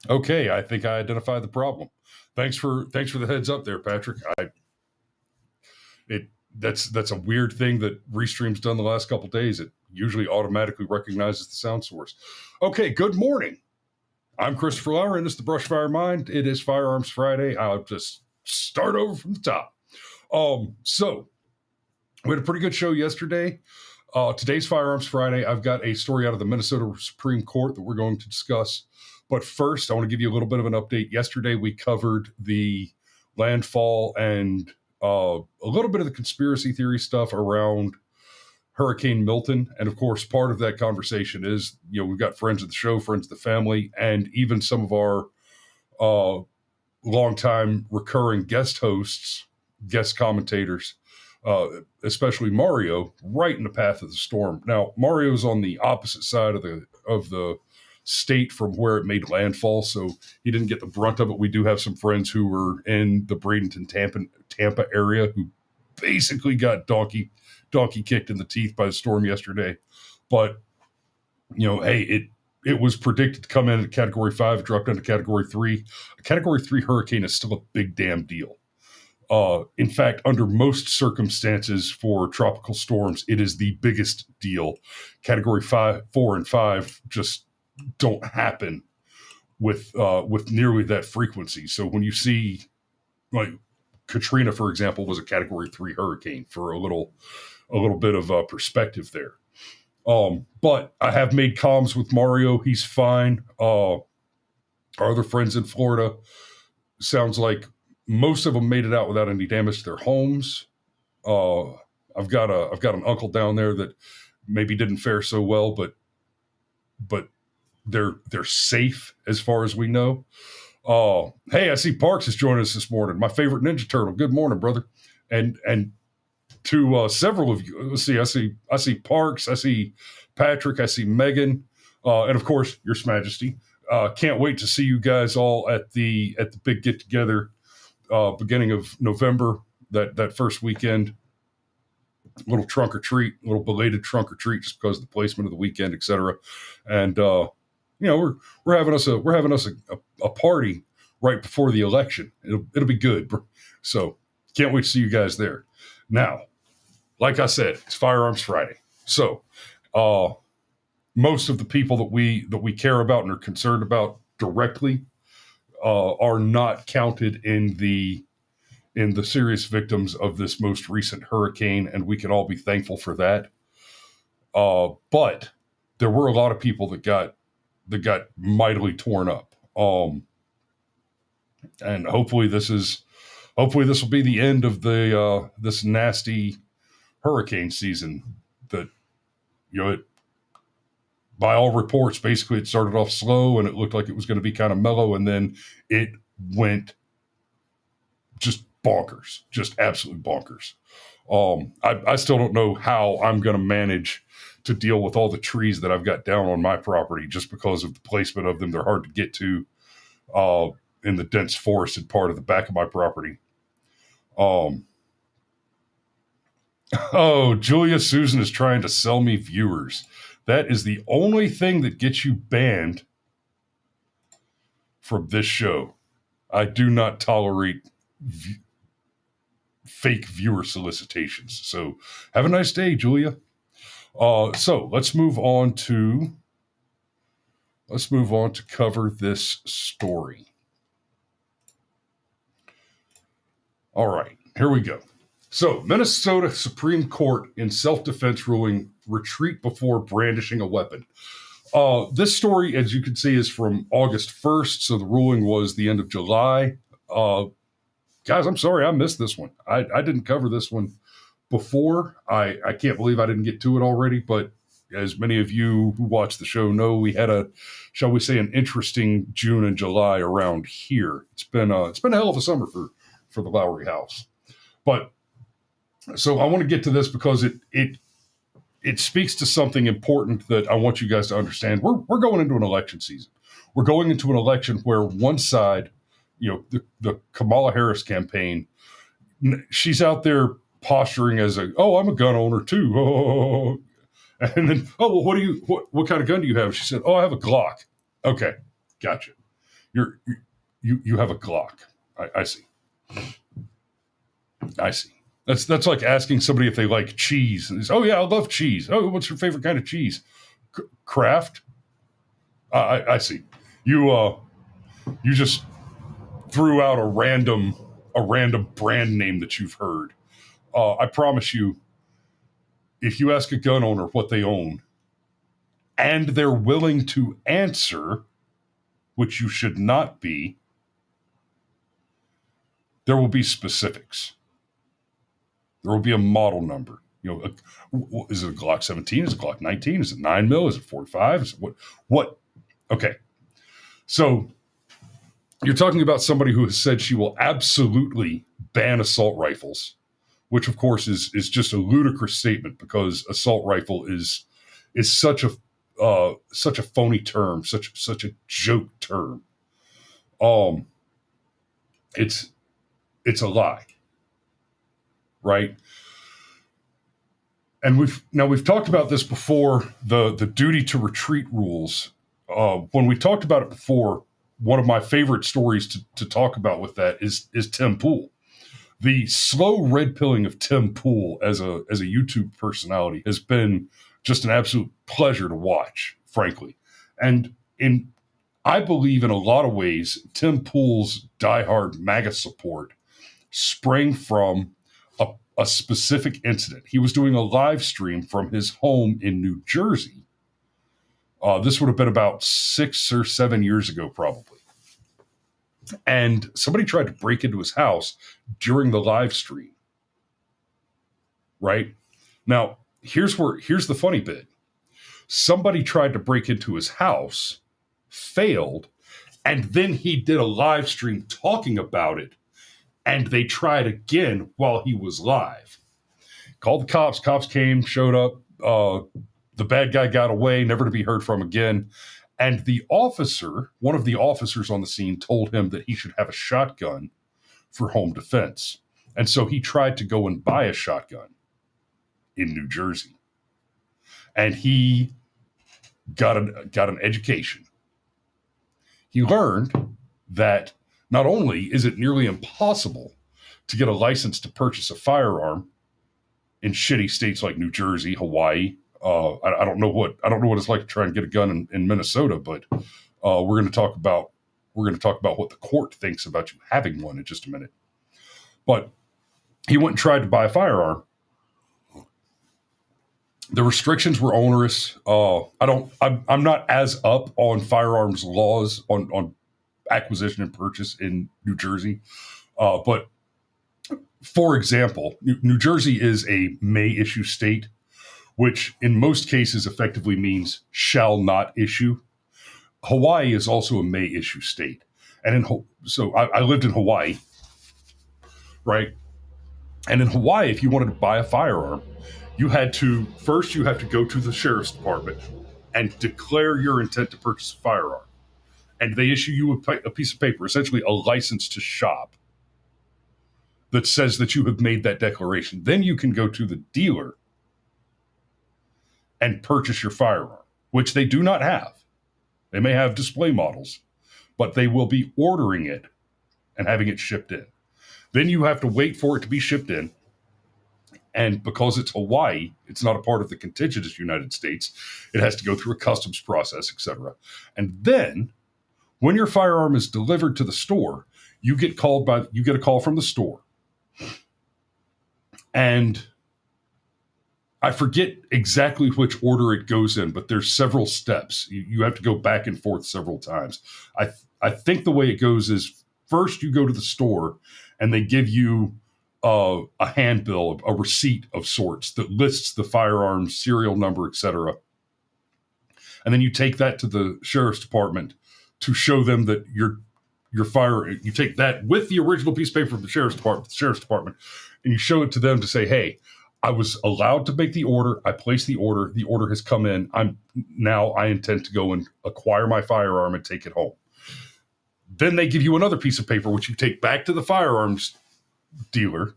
Okay, I think I identified the problem. Thanks for the heads up there, Patrick. It that's a weird thing that Restream's done the last couple days. It usually automatically recognizes the sound source. Okay, good morning. I'm Christopher Lauer, and this is the Brushfire Mind. It is Firearms Friday. I'll just start over from the top. So we had a pretty good show yesterday. Today's Firearms Friday. I've got a story out of the Minnesota Supreme Court that we're going to discuss. But first, I want to give you a little bit of an update. Yesterday, we covered the landfall and a little bit of the conspiracy theory stuff around Hurricane Milton. And of course, part of that conversation is, we've got friends of the show, friends of the family, and even some of our longtime recurring guest hosts, guest commentators, especially Mario, right in the path of the storm. Now, Mario's on the opposite side of the state from where it made landfall, so he didn't get the brunt of it. We do have some friends who were in the Bradenton, Tampa area who basically got donkey kicked in the teeth by the storm yesterday. But hey, it was predicted to come in at Category 5, dropped into Category 3. A Category 3 hurricane is still a big damn deal. In fact, under most circumstances for tropical storms, it is the biggest deal. Category 5, 4, and 5 just don't happen with nearly that frequency. So when you see, like, Katrina, for example, was a Category 3 hurricane, for a little bit of perspective there. But I have made comms with Mario. He's fine. Our other friends in Florida, sounds like most of them made it out without any damage to their homes. I've got an uncle down there that maybe didn't fare so well, but they're safe as far as we know. Hey, I see Parks is joining us this morning. My favorite Ninja Turtle. Good morning, brother. And to several of you, let's see. I see Parks. I see Patrick. I see Megan, and of course, Your Majesty. Can't wait to see you guys all at the big get together, beginning of November. That first weekend. Little trunk or treat, little belated trunk or treat, just because of the placement of the weekend, etc. And we're having us a party right before the election. It'll be good. So can't wait to see you guys there. Now, like I said, it's Firearms Friday. So most of the people that we care about and are concerned about directly are not counted in the serious victims of this most recent hurricane, and we can all be thankful for that. But there were a lot of people that got mightily torn up. And hopefully this will be the end of the this nasty hurricane season. That, by all reports, basically it started off slow and it looked like it was going to be kind of mellow, and then it went just bonkers, just absolutely bonkers. I still don't know how I'm going to manage to deal with all the trees that I've got down on my property, just because of the placement of them. They're hard to get to in the dense forested part of the back of my property. Oh, Julia Susan is trying to sell me viewers. That is the only thing that gets you banned from this show. I do not tolerate fake viewer solicitations. So have a nice day, Julia. So let's move on to cover this story. All right, here we go. So, Minnesota Supreme Court in self-defense ruling, retreat before brandishing a weapon. This story, as you can see, is from August 1st. So the ruling was the end of July. Guys, I'm sorry, I missed this one. I didn't cover this one before. I can't believe I didn't get to it already, but as many of you who watch the show know, we had shall we say, an interesting June and July around here. It's been a hell of a summer for the Lowry House. But so I want to get to this because it speaks to something important that I want you guys to understand. We're going into an election season. We're going into an election where one side, the Kamala Harris campaign, she's out there posturing as I'm a gun owner too. Oh. And then, well, what kind of gun do you have? She said, I have a Glock. Okay, gotcha. You have a Glock. I see. That's like asking somebody if they like cheese. And say, yeah, I love cheese. Oh, what's your favorite kind of cheese? Kraft. I see. You just threw out a random brand name that you've heard. I promise you, if you ask a gun owner what they own, and they're willing to answer, which you should not be, there will be specifics. There will be a model number. Is it a Glock 17? Is it a Glock 19? Is it 9mm? Is it 45? Is it what? Okay. So you're talking about somebody who has said she will absolutely ban assault rifles, which of course is just a ludicrous statement, because assault rifle is such a phony term, such a joke term. It's a lie, right? And we've talked about this before, the duty to retreat rules. When we talked about it before, one of my favorite stories to talk about with that is Tim Pool. The slow red pilling of Tim Pool as a YouTube personality has been just an absolute pleasure to watch, frankly. And I believe in a lot of ways, Tim Pool's diehard MAGA support sprang from a specific incident. He was doing a live stream from his home in New Jersey. This would have been about 6 or 7 years ago, probably. And somebody tried to break into his house during the live stream. Right? Now, here's the funny bit. Somebody tried to break into his house, failed, and then he did a live stream talking about it, and they tried again while he was live. Called the cops. Cops came, showed up. The bad guy got away, never to be heard from again. And one of the officers on the scene, told him that he should have a shotgun for home defense. And so he tried to go and buy a shotgun in New Jersey. And he got an education. He learned that not only is it nearly impossible to get a license to purchase a firearm in shitty states like New Jersey, Hawaii. I don't know what it's like to try and get a gun in Minnesota, but we're going to talk about what the court thinks about you having one in just a minute. But he went and tried to buy a firearm, The restrictions were onerous. I'm not as up on firearms laws on acquisition and purchase in New Jersey, but for example, New Jersey is a may issue state, which in most cases effectively means shall not issue. Hawaii is also a may issue state, and so I lived in Hawaii, right? And in Hawaii, if you wanted to buy a firearm, you have to go to the sheriff's department and declare your intent to purchase a firearm, and they issue you a piece of paper, essentially a license to shop, that says that you have made that declaration. Then you can go to the dealer and purchase your firearm, which they do not have. They may have display models, but they will be ordering it and having it shipped in. Then you have to wait for it to be shipped in. And because it's Hawaii, it's not a part of the contiguous United States. It has to go through a customs process, etc. And then when your firearm is delivered to the store, you get a call from the store. And I forget exactly which order it goes in, but there's several steps. You have to go back and forth several times. I think the way it goes is first you go to the store and they give you a handbill, a receipt of sorts that lists the firearm's serial number, etc. And then you take that to the sheriff's department to show them that you take that with the original piece of paper from the sheriff's department, and you show it to them to say, hey, I was allowed to make the order. I placed the order. The order has come in. I intend to go and acquire my firearm and take it home. Then they give you another piece of paper, which you take back to the firearms dealer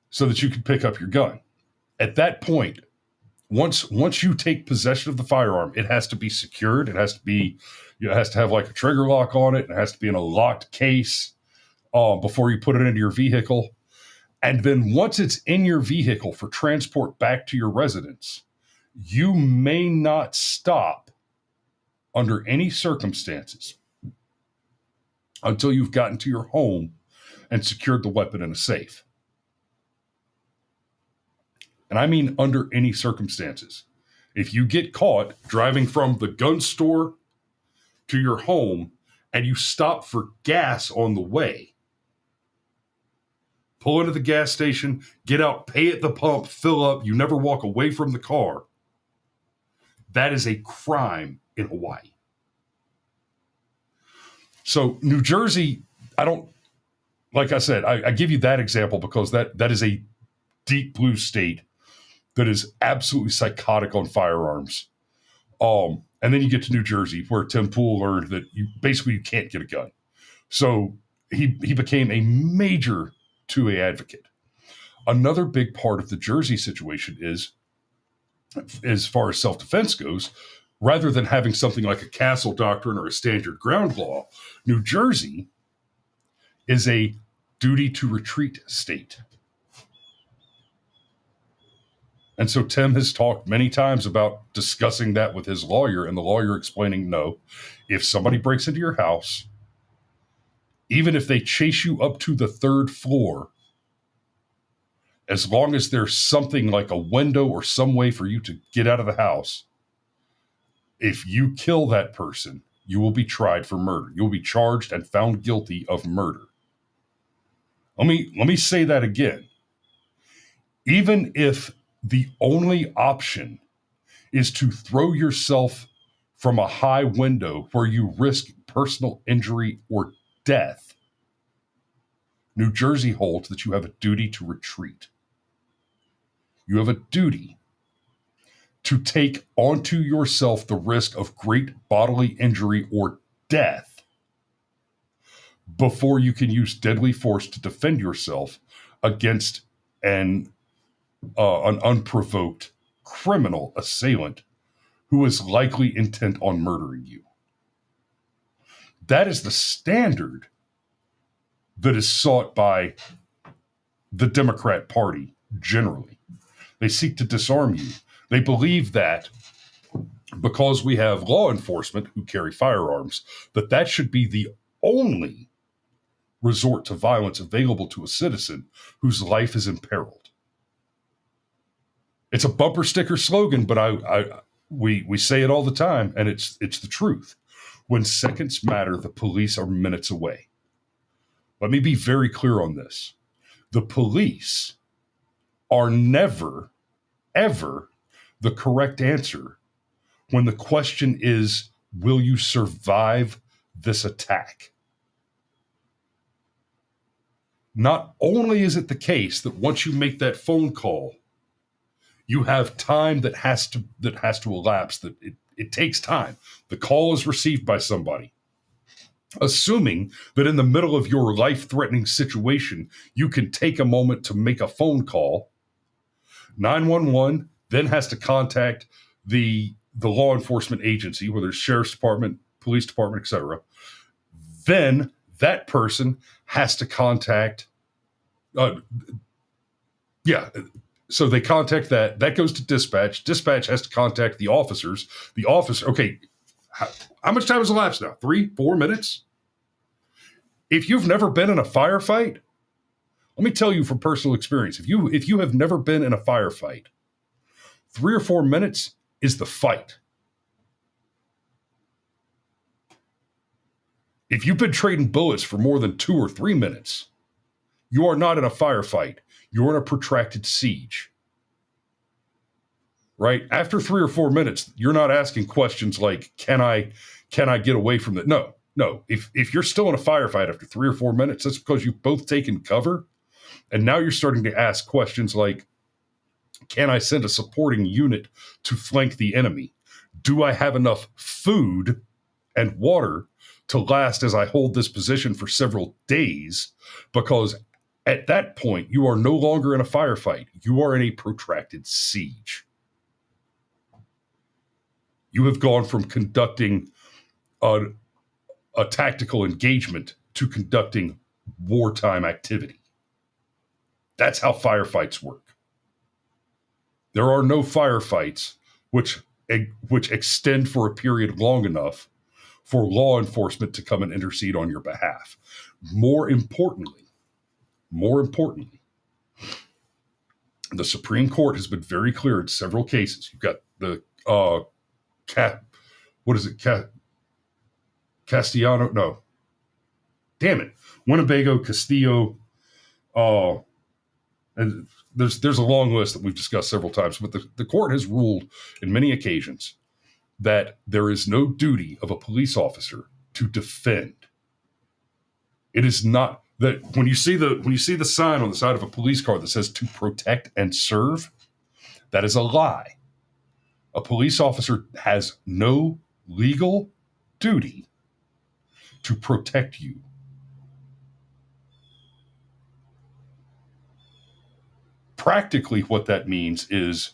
so that you can pick up your gun. At that point, once you take possession of the firearm, it has to be secured. It has to have like a trigger lock on it. It has to be in a locked case before you put it into your vehicle. And then once it's in your vehicle for transport back to your residence, you may not stop under any circumstances until you've gotten to your home and secured the weapon in a safe. And I mean under any circumstances. If you get caught driving from the gun store to your home and you stop for gas on the way, pull into the gas station, get out, pay at the pump, fill up, you never walk away from the car, that is a crime in Hawaii. So New Jersey, like I said, I give you that example because that is a deep blue state that is absolutely psychotic on firearms. And then you get to New Jersey, where Tim Pool learned that you can't get a gun. So he became a major 2A advocate. Another big part of the Jersey situation is, as far as self-defense goes, rather than having something like a castle doctrine or a stand your ground law, New Jersey is a duty to retreat state. And so Tim has talked many times about discussing that with his lawyer, and the lawyer explaining, no, if somebody breaks into your house, even if they chase you up to the third floor, as long as there's something like a window or some way for you to get out of the house, if you kill that person, you will be tried for murder. You'll be charged and found guilty of murder. Let me say that again. Even if the only option is to throw yourself from a high window where you risk personal injury or death, New Jersey holds that you have a duty to retreat. You have a duty to take onto yourself the risk of great bodily injury or death before you can use deadly force to defend yourself against an unprovoked criminal assailant who is likely intent on murdering you. That is the standard that is sought by the Democrat Party generally. They seek to disarm you. They believe that because we have law enforcement who carry firearms, that should be the only resort to violence available to a citizen whose life is imperiled. It's a bumper sticker slogan, but we say it all the time, and it's the truth. When seconds matter, the police are minutes away. Let me be very clear on this. The police are never, ever the correct answer when the question is, will you survive this attack? Not only is it the case that once you make that phone call, you have time that has to elapse, that it takes time. The call is received by somebody. Assuming that in the middle of your life-threatening situation, you can take a moment to make a phone call, 911 then has to contact the law enforcement agency, whether it's sheriff's department, police department, etc. Then that person has to contact, so they contact that goes to dispatch. Dispatch has to contact the officers. The officer, okay, how much time has elapsed now? 3-4 minutes? If you've never been in a firefight, let me tell you from personal experience, if you have never been in a firefight, 3 or 4 minutes is the fight. If you've been trading bullets for more than 2 or 3 minutes, you are not in a firefight. You're in a protracted siege. Right? After 3 or 4 minutes, you're not asking questions like, can I get away from that? No. If you're still in a firefight after 3 or 4 minutes, that's because you've both taken cover. And now you're starting to ask questions like, can I send a supporting unit to flank the enemy? Do I have enough food and water to last as I hold this position for several days? Because at that point, you are no longer in a firefight. You are in a protracted siege. You have gone from conducting a tactical engagement to conducting wartime activity. That's how firefights work. There are no firefights which extend for a period long enough for law enforcement to come and intercede on your behalf. More importantly, the Supreme Court has been very clear in several cases. You've got the Castellano? No. Damn it. Winnebago, Castillo, and there's a long list that we've discussed several times, but the court has ruled in many occasions that there is no duty of a police officer to defend. It is not that when you see the sign on the side of a police car that says to protect and serve, that is a lie. A police officer has no legal duty to protect you. Practically, what that means is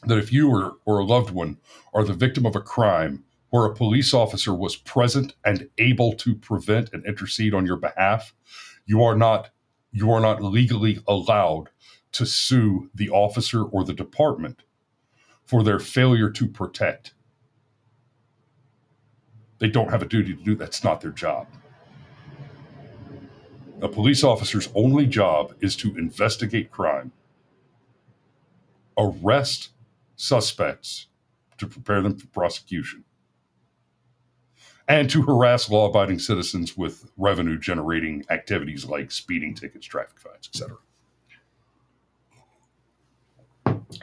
that if you or a loved one are the victim of a crime where a police officer was present and able to prevent and intercede on your behalf, you are not legally allowed to sue the officer or the department for their failure to protect. They don't have a duty to do that. That's not their job. A police officer's only job is to investigate crime, arrest suspects to prepare them for prosecution, and to harass law-abiding citizens with revenue-generating activities like speeding tickets, traffic fines, etc.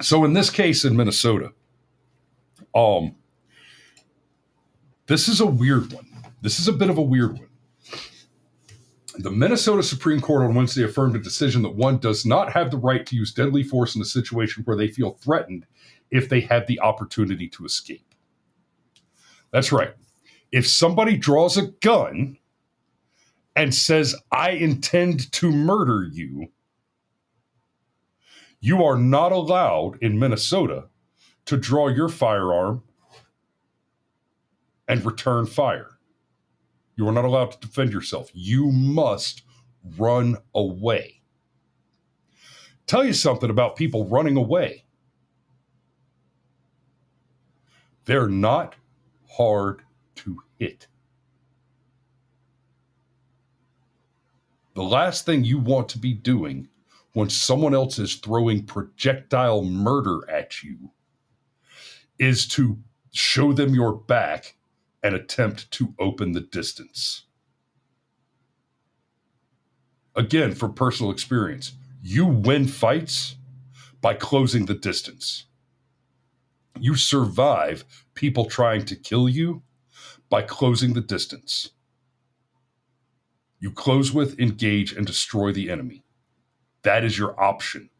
So in this case in Minnesota, this is a weird one. This is a bit of a weird one. The Minnesota Supreme Court on Wednesday affirmed a decision that one does not have the right to use deadly force in a situation where they feel threatened if they have the opportunity to escape. That's right. If somebody draws a gun and says, I intend to murder you, you are not allowed in Minnesota to draw your firearm and return fire. You are not allowed to defend yourself. You must run away. Tell you something about people running away. They're not hard to hit. The last thing you want to be doing when someone else is throwing projectile murder at you is to show them your back and attempt to open the distance. Again, from personal experience, you win fights by closing the distance. You survive people trying to kill you by closing the distance. You close with, engage, and destroy the enemy. That is your option.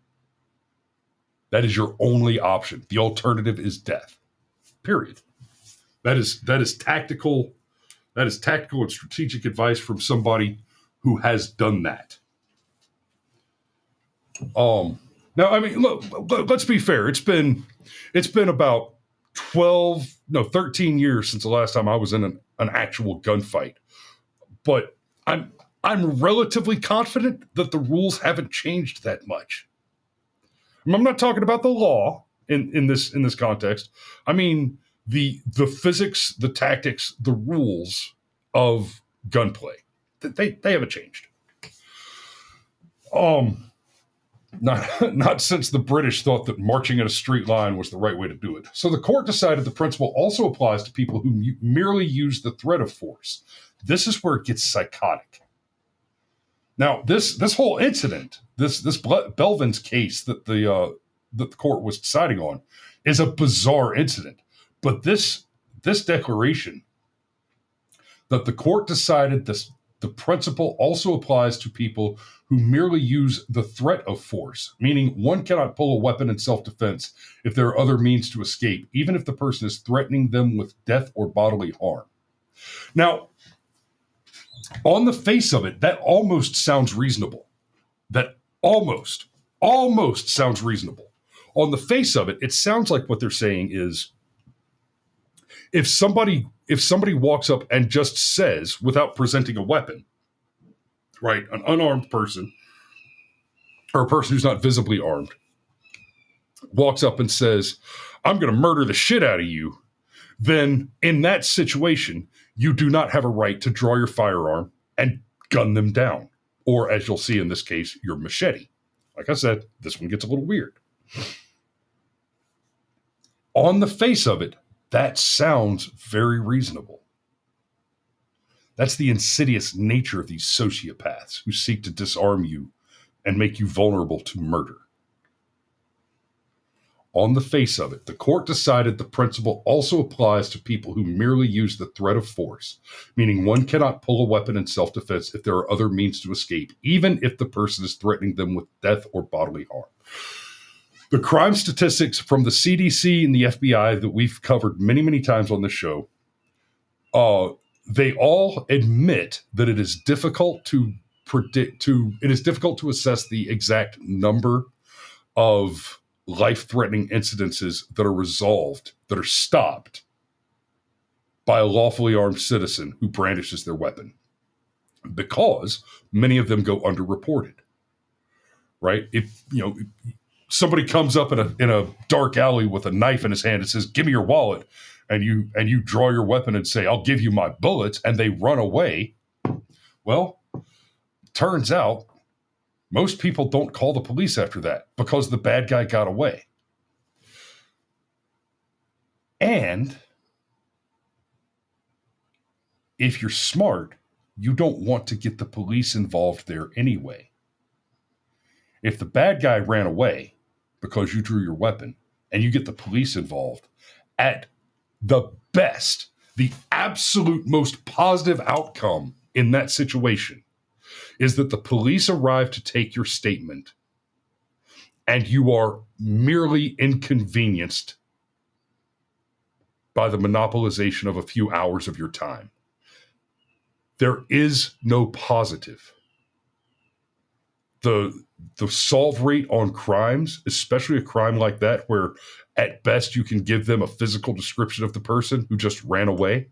That is your only option. The alternative is death. Period. That is tactical. That is tactical and strategic advice from somebody who has done that. Now, I mean, look, let's be fair. It's been about 13 years since the last time I was in an actual gunfight. But I'm relatively confident that the rules haven't changed that much. I'm not talking about the law in this context. I mean the physics, the tactics, the rules of gunplay. They haven't changed. Not since the British thought that marching in a straight line was the right way to do it. So the court decided the principle also applies to people who merely use the threat of force. This is where it gets psychotic. Now, this whole incident, this Belvin's case that the court was deciding on, is a bizarre incident. But this declaration that the court decided the principle also applies to people who merely use the threat of force, meaning one cannot pull a weapon in self-defense if there are other means to escape, even if the person is threatening them with death or bodily harm. Now, on the face of it, that almost sounds reasonable. That almost sounds reasonable. On the face of it, it sounds like what they're saying is if somebody walks up and just says, without presenting a weapon, right, an unarmed person or a person who's not visibly armed walks up and says, I'm going to murder the shit out of you, then in that situation, you do not have a right to draw your firearm and gun them down. Or, as you'll see in this case, your machete. Like I said, this one gets a little weird. On the face of it, that sounds very reasonable. That's the insidious nature of these sociopaths who seek to disarm you and make you vulnerable to murder. On the face of it, the court decided the principle also applies to people who merely use the threat of force, meaning one cannot pull a weapon in self-defense if there are other means to escape, even if the person is threatening them with death or bodily harm. The crime statistics from the CDC and the FBI that we've covered many, many times on this show, they all admit that it is difficult to assess the exact number of life-threatening incidences that are resolved, that are stopped by a lawfully armed citizen who brandishes their weapon, because many of them go underreported. Right? If somebody comes up in a dark alley with a knife in his hand and says, "Give me your wallet," and you draw your weapon and say, "I'll give you my bullets," and they run away, well, turns out most people don't call the police after that because the bad guy got away. And if you're smart, you don't want to get the police involved there anyway. If the bad guy ran away because you drew your weapon and you get the police involved, at the best, the absolute most positive outcome in that situation is that the police arrive to take your statement and you are merely inconvenienced by the monopolization of a few hours of your time. There is no positive. The solve rate on crimes, especially a crime like that, where at best you can give them a physical description of the person who just ran away,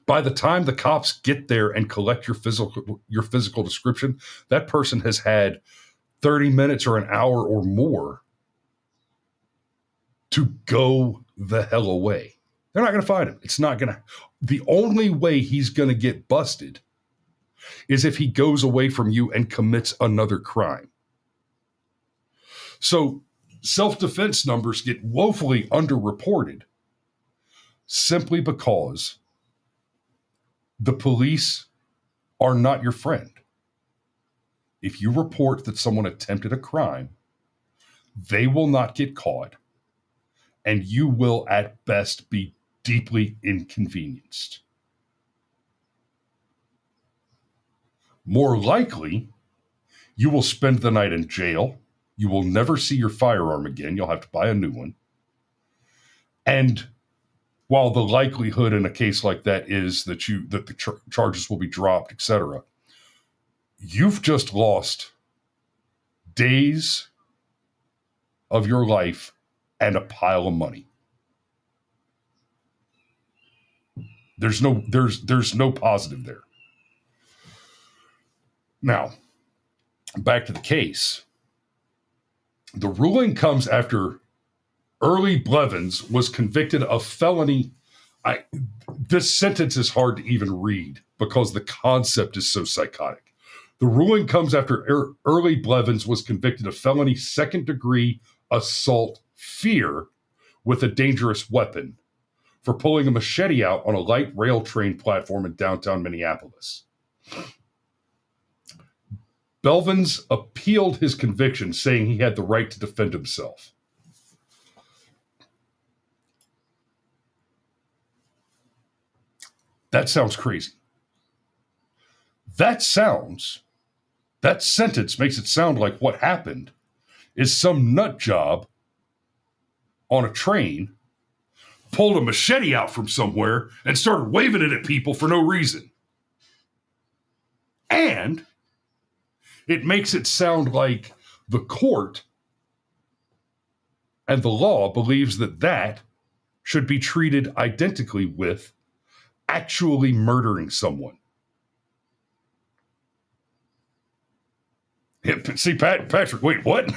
by the time the cops get there and collect your physical description, that person has had 30 minutes or an hour or more to go the hell away. They're not going to find him. It's not going to. The only way he's going to get busted is if he goes away from you and commits another crime. So self-defense numbers get woefully underreported simply because the police are not your friend. If you report that someone attempted a crime, they will not get caught, and you will at best be deeply inconvenienced. More likely, you will spend the night in jail. You will never see your firearm again. You'll have to buy a new one. And while the likelihood in a case like that is that the charges will be dropped, etc., you've just lost days of your life and a pile of money. There's no positive there. Now, back to the case. The ruling comes after Early Blevins was convicted of felony. This sentence is hard to even read because the concept is so psychotic. The ruling comes after Early Blevins was convicted of felony second-degree assault fear with a dangerous weapon for pulling a machete out on a light rail train platform in downtown Minneapolis. Blevins appealed his conviction, saying he had the right to defend himself. That sounds crazy. That sentence makes it sound like what happened is some nut job on a train pulled a machete out from somewhere and started waving it at people for no reason. And it makes it sound like the court and the law believes that should be treated identically with actually murdering someone. See, Patrick, wait, what?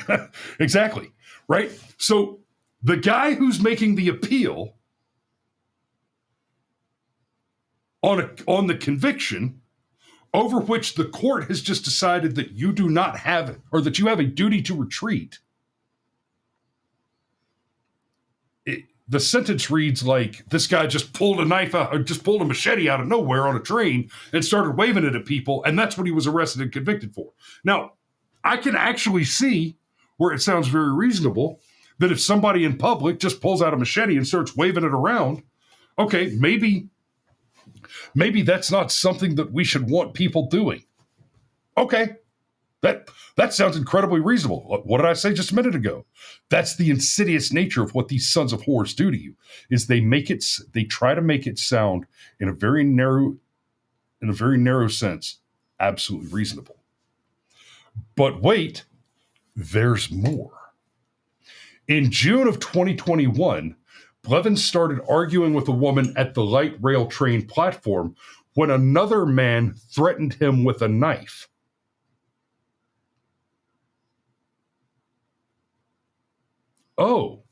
Exactly, right? So the guy who's making the appeal on the conviction over which the court has just decided that you do not have, or that you have a duty to retreat, the sentence reads like this guy just pulled a knife out, or just pulled a machete out of nowhere on a train and started waving it at people, and that's what he was arrested and convicted for. Now, I can actually see where it sounds very reasonable that if somebody in public just pulls out a machete and starts waving it around, okay, maybe that's not something that we should want people doing. Okay, that sounds incredibly reasonable. What did I say just a minute ago? That's the insidious nature of what these sons of whores do to you, is they try to make it sound in a very narrow sense, absolutely reasonable. But wait, there's more. In June of 2021, Blevins started arguing with a woman at the light rail train platform when another man threatened him with a knife. Oh,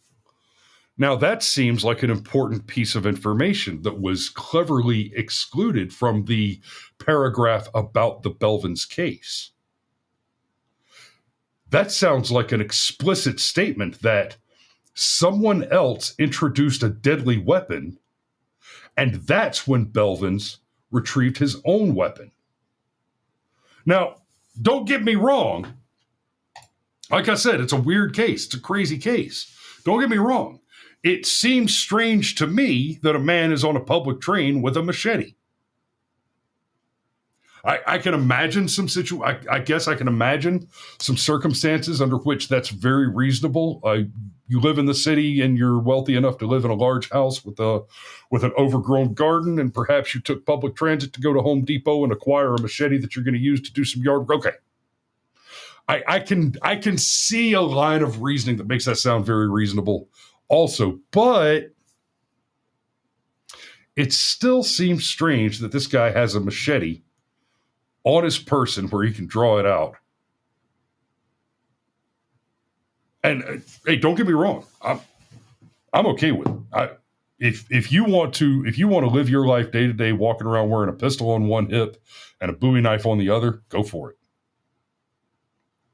now that seems like an important piece of information that was cleverly excluded from the paragraph about the Blevins case. That sounds like an explicit statement that someone else introduced a deadly weapon, and that's when Blevins retrieved his own weapon. Now, don't get me wrong. Like I said, it's a weird case. It's a crazy case. Don't get me wrong. It seems strange to me that a man is on a public train with a machete. I can imagine I guess I can imagine some circumstances under which that's very reasonable. You live in the city and you're wealthy enough to live in a large house with an overgrown garden, and perhaps you took public transit to go to Home Depot and acquire a machete that you're going to use to do some yard work. Okay. I can see a line of reasoning that makes that sound very reasonable also, but it still seems strange that this guy has a machete on his person where he can draw it out. And hey, don't get me wrong, I'm okay with it. If you want to live your life day to day, walking around wearing a pistol on one hip and a Bowie knife on the other, go for it.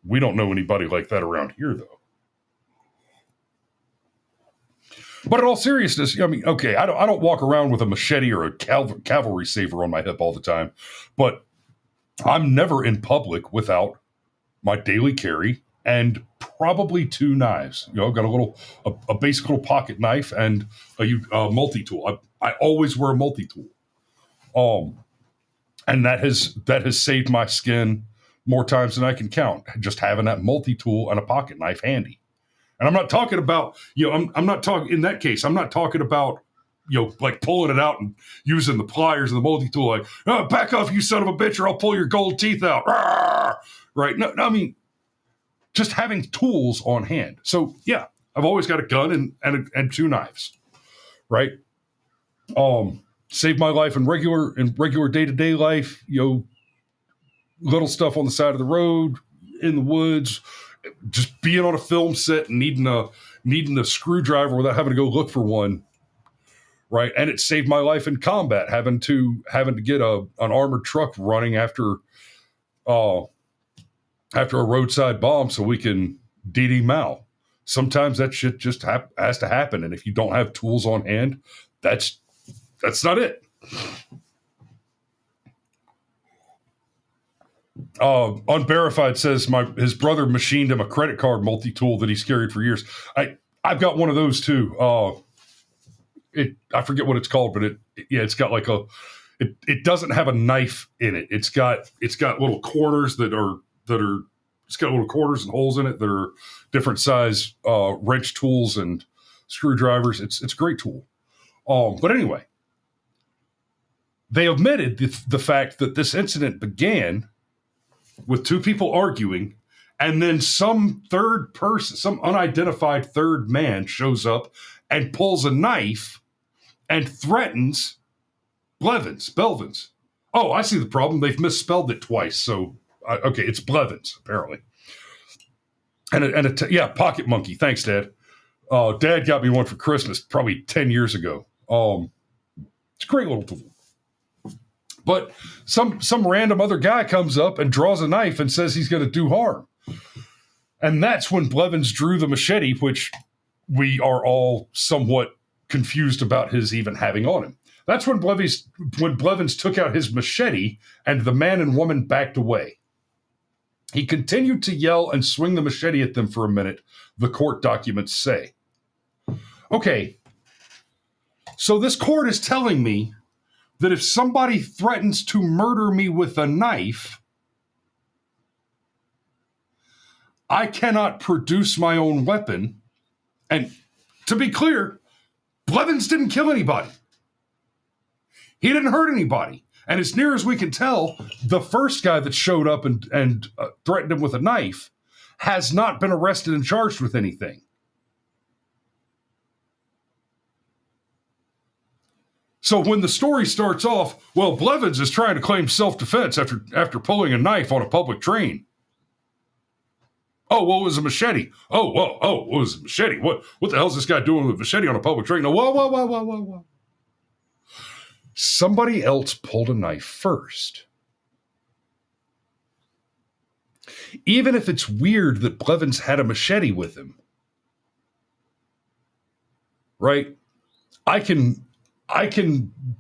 We don't know anybody like that around here, though. But in all seriousness, I mean, okay, I don't walk around with a machete or a cavalry saber on my hip all the time, but I'm never in public without my daily carry and probably two knives. I've got a basic little pocket knife and a multi-tool. I always wear a multi-tool. And that has saved my skin more times than I can count. Just having that multi-tool and a pocket knife handy. And I'm not talking about, I'm not talking, in that case, I'm not talking about, like pulling it out and using the pliers and the multi-tool, like, oh, back off, you son of a bitch, or I'll pull your gold teeth out. Rawr! Right? No, I mean, just having tools on hand. So, yeah, I've always got a gun and two knives, right? Saved my life in regular day-to-day life, little stuff on the side of the road, in the woods, just being on a film set and needing a screwdriver without having to go look for one, right? And it saved my life in combat, having to get an armored truck running after a roadside bomb so we can DD Mao. Sometimes that shit just has to happen, and if you don't have tools on hand, that's not it. Unverified says his brother machined him a credit card multi-tool that he's carried for years. I've got one of those too. I forget what it's called, but it's got like it doesn't have a knife in it. It's got little corners it's got little corners and holes in it that are different size wrench tools and screwdrivers. It's a great tool. But anyway, they omitted the fact that this incident began with two people arguing, and then some third person, some unidentified third man shows up and pulls a knife and threatens Blevins. Oh, I see the problem. They've misspelled it twice. So, okay, it's Blevins, apparently. And Pocket Monkey. Thanks, Dad. Dad got me one for Christmas probably 10 years ago. It's a great little tool. But some random other guy comes up and draws a knife and says he's going to do harm. And that's when Blevins drew the machete, which we are all somewhat confused about his even having on him. That's when Blevins took out his machete and the man and woman backed away. He continued to yell and swing the machete at them for a minute, the court documents say. Okay, so this court is telling me that if somebody threatens to murder me with a knife, I cannot produce my own weapon. And to be clear, Blevins didn't kill anybody. He didn't hurt anybody. And as near as we can tell, the first guy that showed up and threatened him with a knife has not been arrested and charged with anything. So when the story starts off, well, Blevins is trying to claim self-defense after pulling a knife on a public train. Oh, well, it was a machete. Oh, it was a machete. What the hell is this guy doing with a machete on a public train? No, whoa. Somebody else pulled a knife first. Even if it's weird that Blevins had a machete with him, right? I can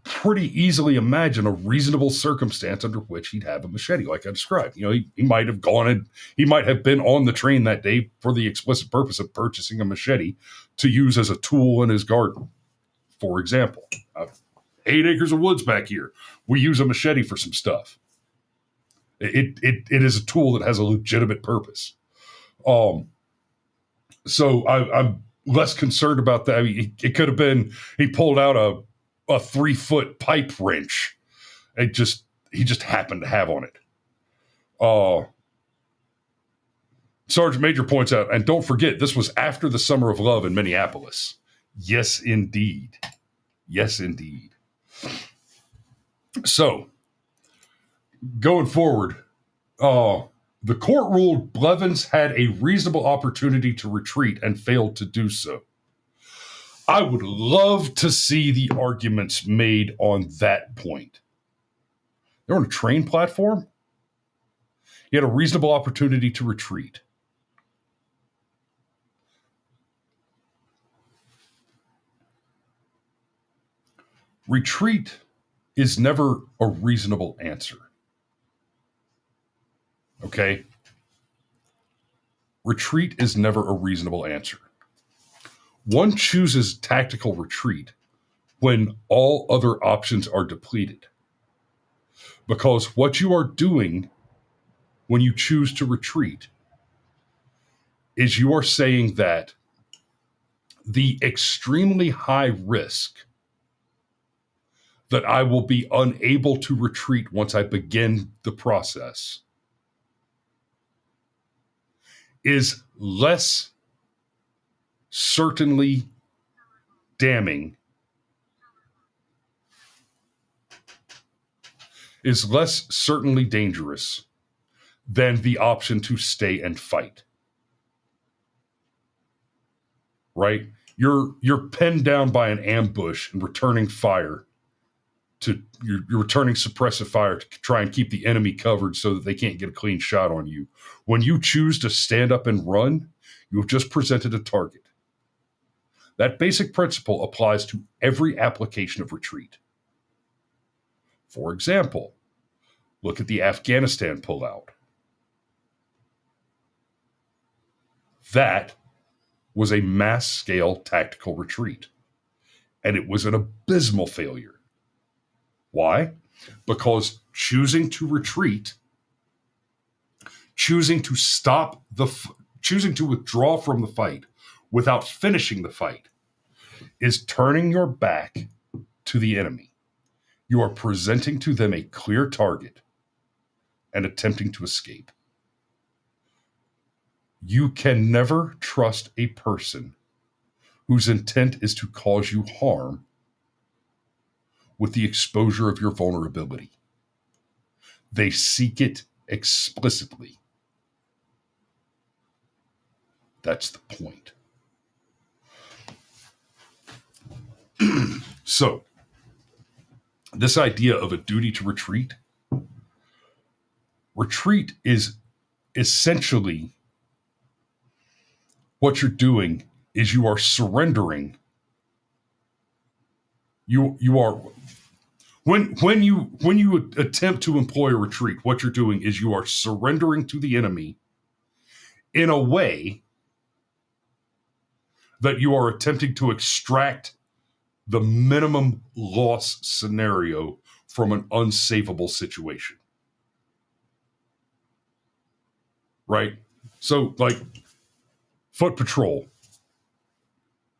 pretty easily imagine a reasonable circumstance under which he'd have a machete, like I described. He might have been on the train that day for the explicit purpose of purchasing a machete to use as a tool in his garden, for example. 8 acres of woods back here. We use a machete for some stuff. It is a tool that has a legitimate purpose. So I'm less concerned about that. I mean, it could have been he pulled out a 3-foot pipe wrench. He just happened to have on it. Sergeant Major points out, and don't forget, this was after the Summer of Love in Minneapolis. Yes, indeed. So, going forward, the court ruled Blevins had a reasonable opportunity to retreat and failed to do so. I would love to see the arguments made on that point. They're on a train platform. He had a reasonable opportunity to retreat. Retreat is never a reasonable answer. Okay? Retreat is never a reasonable answer. One chooses tactical retreat when all other options are depleted. Because what you are doing when you choose to retreat is you are saying that the extremely high risk that I will be unable to retreat once I begin the process is less certainly damning, is less certainly dangerous than the option to stay and fight. Right? You're pinned down by an ambush and returning fire you're returning suppressive fire to try and keep the enemy covered so that they can't get a clean shot on you. When you choose to stand up and run, you have just presented a target. That basic principle applies to every application of retreat. For example, look at the Afghanistan pullout. That was a mass-scale tactical retreat, and it was an abysmal failure. Why? Because choosing to retreat, choosing to withdraw from the fight without finishing the fight is turning your back to the enemy. You are presenting to them a clear target and attempting to escape. You can never trust a person whose intent is to cause you harm with the exposure of your vulnerability. They seek it explicitly. That's the point. So, this idea of a duty to retreat is essentially what you're doing is you are surrendering. You are when you attempt to employ a retreat, what you're doing is you are surrendering to the enemy in a way that you are attempting to extract the minimum loss scenario from an unsavable situation. Right? So, like, foot patrol,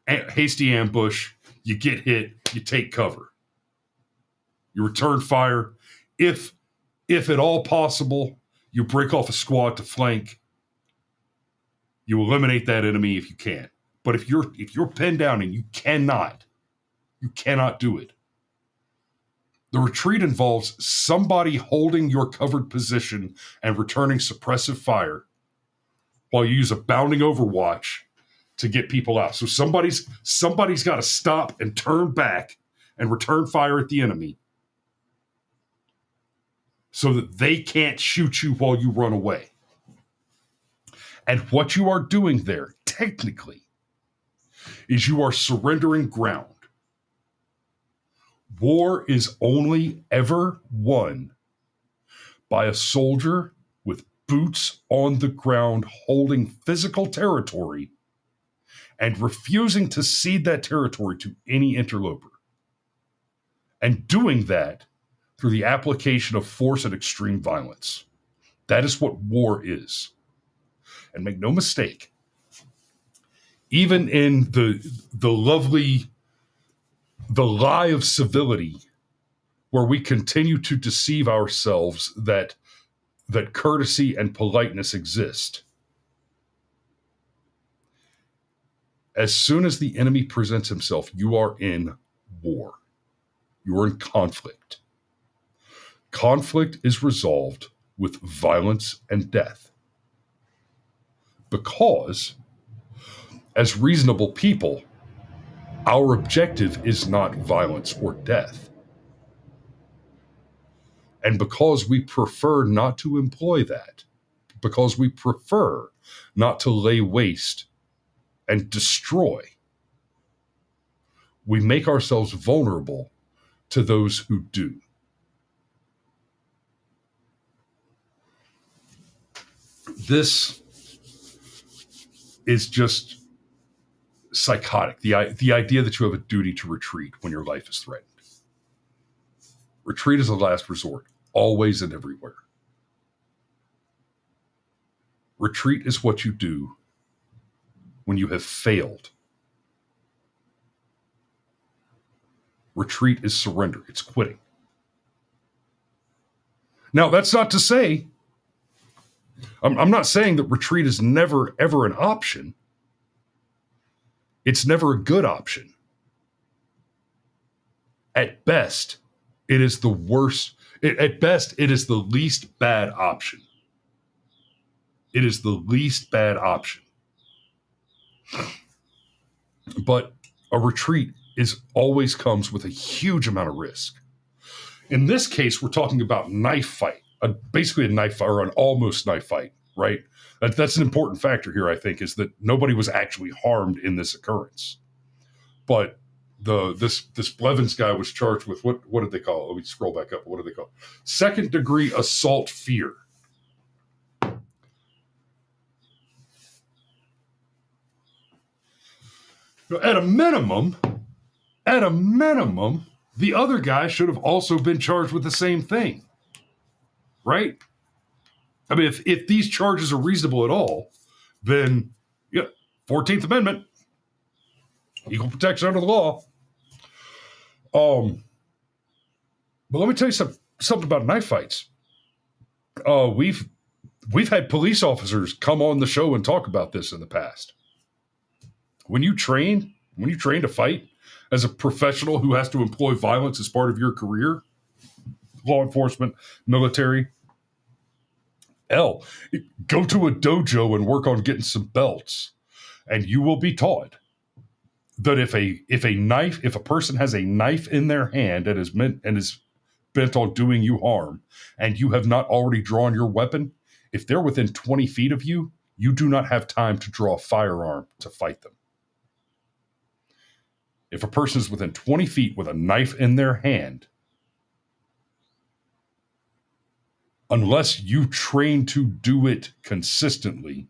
hasty ambush, you get hit, you take cover. You return fire. If at all possible, you break off a squad to flank. You eliminate that enemy if you can. But if you're pinned down and you cannot do it. The retreat involves somebody holding your covered position and returning suppressive fire while you use a bounding overwatch to get people out. So somebody's got to stop and turn back and return fire at the enemy so that they can't shoot you while you run away. And what you are doing there, technically, is you are surrendering ground. War is only ever won by a soldier with boots on the ground holding physical territory and refusing to cede that territory to any interloper. And doing that through the application of force and extreme violence. That is what war is. And make no mistake, even in the lie of civility, where we continue to deceive ourselves that courtesy and politeness exist, as soon as the enemy presents himself, you are in war. You are in conflict. Conflict is resolved with violence and death. Because, as reasonable people, our objective is not violence or death. And because we prefer not to employ that, because we prefer not to lay waste and destroy, we make ourselves vulnerable to those who do. This is just psychotic. The idea that you have a duty to retreat when your life is threatened. Retreat is a last resort, always and everywhere. Retreat is what you do when you have failed. Retreat is surrender. It's quitting. Now, that's not to say, I'm not saying that retreat is never, ever an option. It's never a good option. At best, it is the worst. At best, it is the least bad option. It is the least bad option. But a retreat always comes with a huge amount of risk. In this case, we're talking about knife fight, basically a knife fight or an almost knife fight, right? That's an important factor here, I think, is that nobody was actually harmed in this occurrence. But this Blevins guy was charged with what did they call it? Let me scroll back up. What did they call it? Second degree assault fear. At a minimum, the other guy should have also been charged with the same thing, right? I mean, if these charges are reasonable at all, then 14th Amendment, equal protection under the law. But let me tell you something about knife fights. We've had police officers come on the show and talk about this in the past. When you train to fight as a professional who has to employ violence as part of your career, law enforcement, military, go to a dojo and work on getting some belts, and you will be taught that if a person has a knife in their hand and is bent on doing you harm, and you have not already drawn your weapon, if they're within 20 feet of you, you do not have time to draw a firearm to fight them. If a person is within 20 feet with a knife in their hand, unless you train to do it consistently,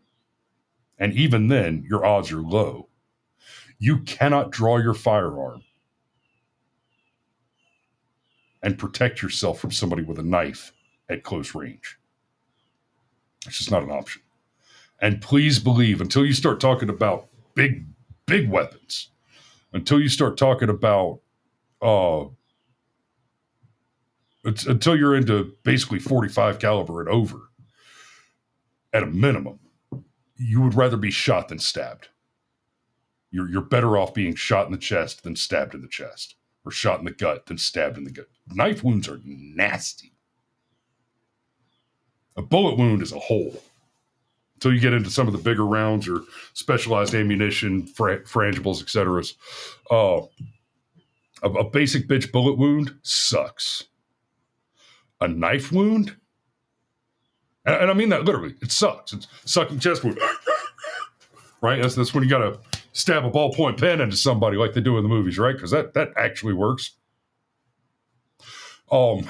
and even then, your odds are low, you cannot draw your firearm and protect yourself from somebody with a knife at close range. It's just not an option. And please believe, until you start talking about big weapons, until you start talking about, until you're into basically 45 caliber and over, at a minimum, you would rather be shot than stabbed. You're better off being shot in the chest than stabbed in the chest, or shot in the gut than stabbed in the gut. Knife wounds are nasty. A bullet wound is a hole. Until you get into some of the bigger rounds or specialized ammunition, frangibles, etc. A basic bitch bullet wound sucks. A knife wound, and I mean that literally, it sucks. It's sucking chest wound, right? That's when you got to stab a ballpoint pen into somebody like they do in the movies, right? Because that actually works. You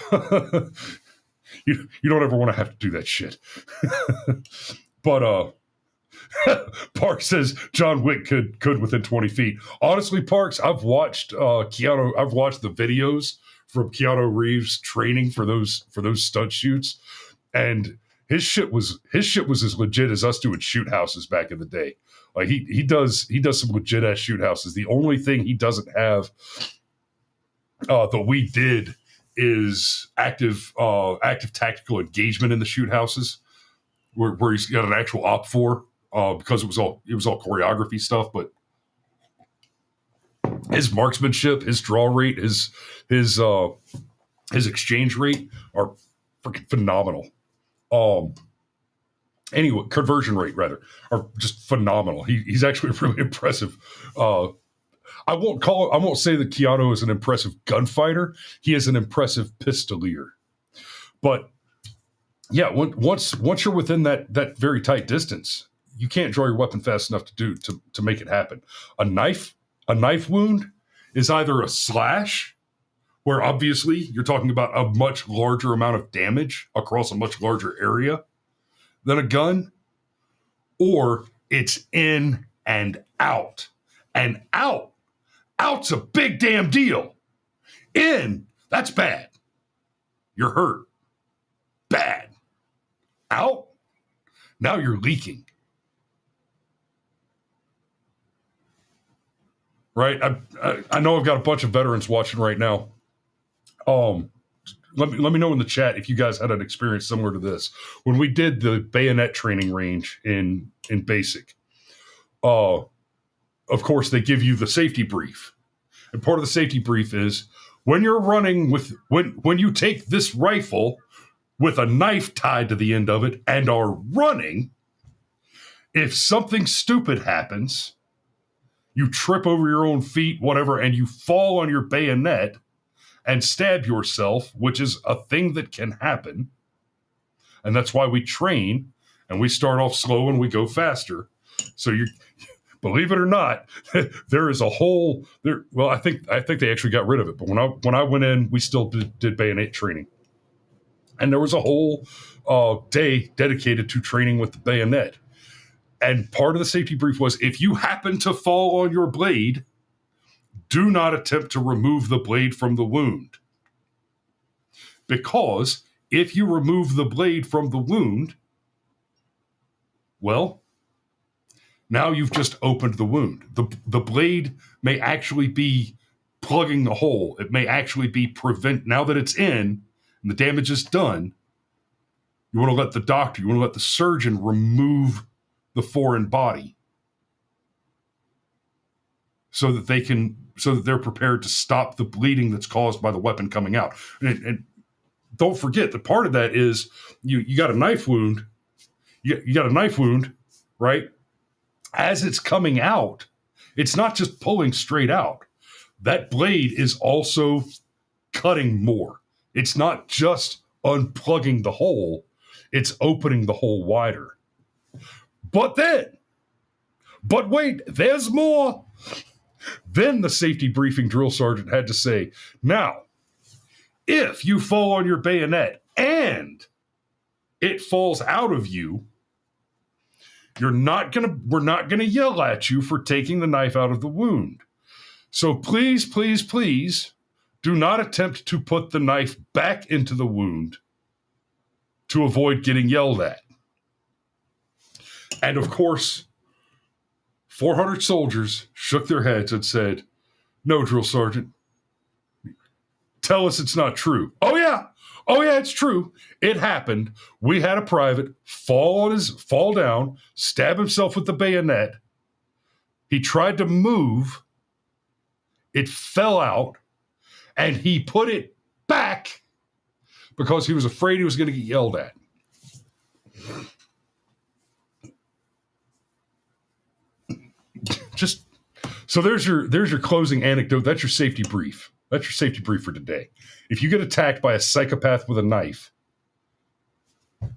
don't ever want to have to do that shit. But Parks says John Wick could within 20 feet. Honestly, Parks, I've watched the videos from Keanu Reeves training for those stunt shoots, and his shit was as legit as us doing shoot houses back in the day. Like he does some legit ass shoot houses. The only thing he doesn't have that we did is active tactical engagement in the shoot houses, where he's got an actual op for, because it was all choreography stuff. But his marksmanship, his draw rate, his exchange rate are freaking phenomenal. Anyway, conversion rate rather are just phenomenal. He's actually really impressive. I won't say that Keanu is an impressive gunfighter. He is an impressive pistolier. But yeah, once you're within that very tight distance, you can't draw your weapon fast enough to make it happen. A knife wound is either a slash where obviously you're talking about a much larger amount of damage across a much larger area than a gun, or it's in and out. And out's a big damn deal. In, that's bad. You're hurt. Bad. Out, now you're leaking. Right? I know I've got a bunch of veterans watching right now. Let me know in the chat if you guys had an experience similar to this. When we did the bayonet training range in basic, of course they give you the safety brief. And part of the safety brief is when you're running with when you take this rifle with a knife tied to the end of it and are running, if something stupid happens, you trip over your own feet, whatever, and you fall on your bayonet and stab yourself, which is a thing that can happen. And that's why we train and we start off slow and we go faster. So you believe it or not, there is a whole there. Well, I think they actually got rid of it. But when I went in, we still did bayonet training. And there was a whole day dedicated to training with the bayonet. And part of the safety brief was, if you happen to fall on your blade, do not attempt to remove the blade from the wound. Because if you remove the blade from the wound, well, now you've just opened the wound. The blade may actually be plugging the hole. It may actually be now that it's in and the damage is done, you want to let the surgeon remove the foreign body so that they're prepared to stop the bleeding that's caused by the weapon coming out. And don't forget that part of that is you got a knife wound. You got a knife wound, right? As it's coming out, it's not just pulling straight out. That blade is also cutting more. It's not just unplugging the hole, it's opening the hole wider. But wait, there's more. Then the safety briefing drill sergeant had to say, now, if you fall on your bayonet and it falls out of you, we're not gonna yell at you for taking the knife out of the wound. So please, please, please do not attempt to put the knife back into the wound to avoid getting yelled at. And of course, 400 soldiers shook their heads and said, no, drill sergeant, tell us it's not true. Oh yeah, it's true. It happened. We had a private fall down, stab himself with the bayonet. He tried to move. It fell out, and he put it back because he was afraid he was going to get yelled at. Just so there's your closing anecdote. That's your safety brief. That's your safety brief for today. If you get attacked by a psychopath with a knife,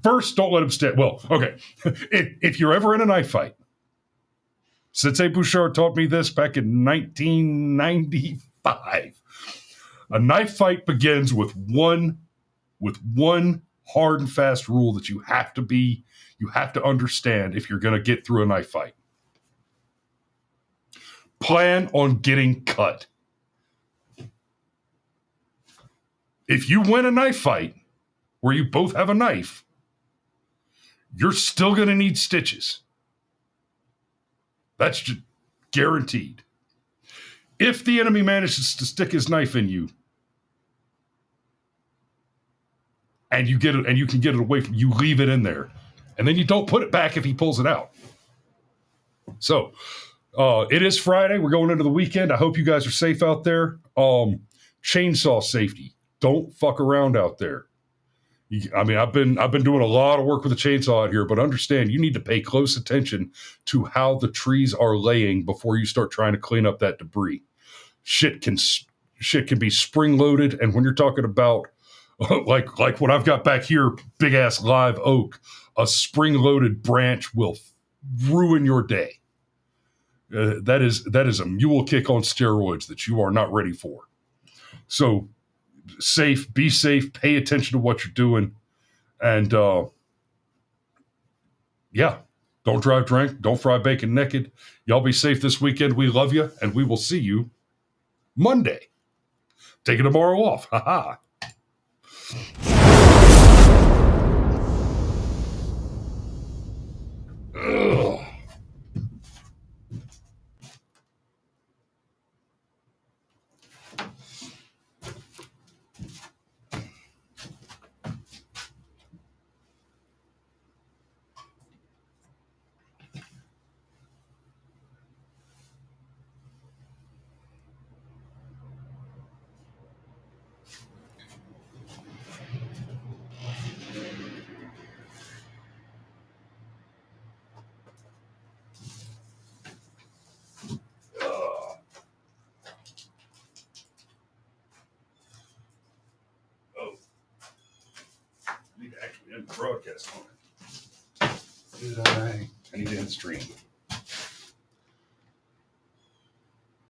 first, don't let him stand. Well, okay. If you're ever in a knife fight, Sensei Bouchard taught me this back in 1995. A knife fight begins with one hard and fast rule that you have to understand if you're going to get through a knife fight. Plan on getting cut. If you win a knife fight where you both have a knife, you're still going to need stitches. That's just guaranteed. If the enemy manages to stick his knife in you, and you get it, and you can get it away from you, leave it in there, and then you don't put it back if he pulls it out. So, it is Friday. We're going into the weekend. I hope you guys are safe out there. Chainsaw safety. Don't fuck around out there. I've been doing a lot of work with a chainsaw out here, but understand you need to pay close attention to how the trees are laying before you start trying to clean up that debris. Shit can be spring loaded, and when you're talking about like what I've got back here, big ass live oak, a spring loaded branch will ruin your day. That is a mule kick on steroids that you are not ready for. So safe. Be safe. Pay attention to what you're doing. And yeah, don't drive drunk. Don't fry bacon naked. Y'all be safe this weekend. We love you, and we will see you Monday. Taking tomorrow off. Ha ha. Ugh. Oh, I need to actually end the broadcast on it. Did I? I need to end stream.